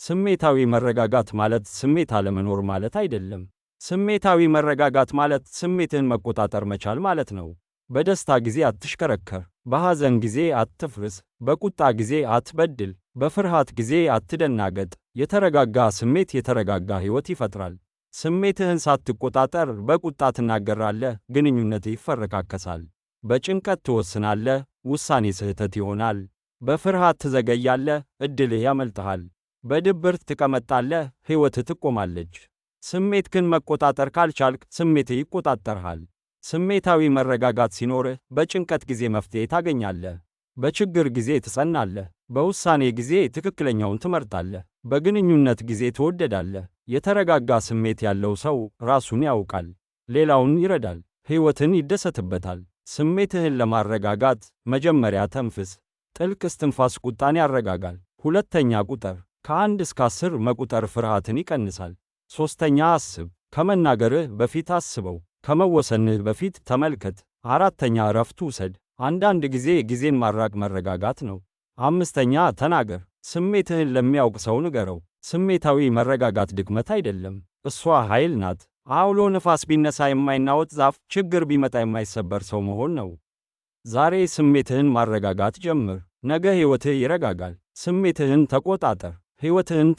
ስሜታዊ መረጋጋት ማለት ስሜት አለመኖር ማለት አይደለም። ስሜታዊ መረጋጋት ማለት ስሜትን መቆጣጠር መቻል ማለት ነው። በደስታ ጊዜ አትሽከረከር፣ በሐዘን ጊዜ አትፍርስ፣ በቁጣ ጊዜ አትበድል፣ በፍርሃት ጊዜ አትደናገጥ። የተረጋጋ ስሜት የተረጋጋ ሕይወት ይፈጥራል። ስሜትህን ሳትቆጣጠር በቁጣ ትናገራለህ፣ ግንኙነትህ ይፈረካከሳል። በጭንቀት ትወስናለህ፣ ውሳኔ ስህተት ይሆናል። በፍርሃት ትዘገያለህ፣ ዕድልህ ያመልጥሃል። በድብርት ትቀመጣለህ፣ ሕይወትህ ትቆማለች። ስሜትህን መቆጣጠር ካልቻልክ ስሜትህ ይቆጣጠርሃል። ስሜታዊ መረጋጋት ሲኖርህ በጭንቀት ጊዜ መፍትሔ ታገኛለህ። በችግር ጊዜ ትጸናለህ። በውሳኔ ጊዜ ትክክለኛውን ትመርጣለህ። በግንኙነት ጊዜ ትወደዳለህ። የተረጋጋ ስሜት ያለው ሰው ራሱን ያውቃል፣ ሌላውን ይረዳል፣ ሕይወትን ይደሰትበታል። ስሜትህን ለማረጋጋት መጀመሪያ ተንፍስ። ጥልቅ እስትንፋስ ቁጣን ያረጋጋል። ሁለተኛ ቁጠር። ከ1 እስከ 10 መቁጠር ፍርሃትን ይቀንሳል። ሦስተኛ አስብ። ከመናገርህ በፊት አስበው። ከመወሰንህ በፊት ተመልከት። አራተኛ እረፍት ውሰድ። አንዳንድ ጊዜ ጊዜን ማራቅ መረጋጋት ነው። አምስተኛ ተናገር። ስሜትህን ለሚያውቅ ሰው ንገረው። ስሜታዊ መረጋጋት ድክመት አይደለም፣ እሷ ኃይል ናት። አውሎ ነፋስ ቢነሳ የማይናወጥ ዛፍ፣ ችግር ቢመጣ የማይሰበር ሰው መሆን ነው። ዛሬ ስሜትህን ማረጋጋት ጀምር፣ ነገ ሕይወትህ ይረጋጋል። ስሜትህን ተቆጣጠር፣ ሕይወትህን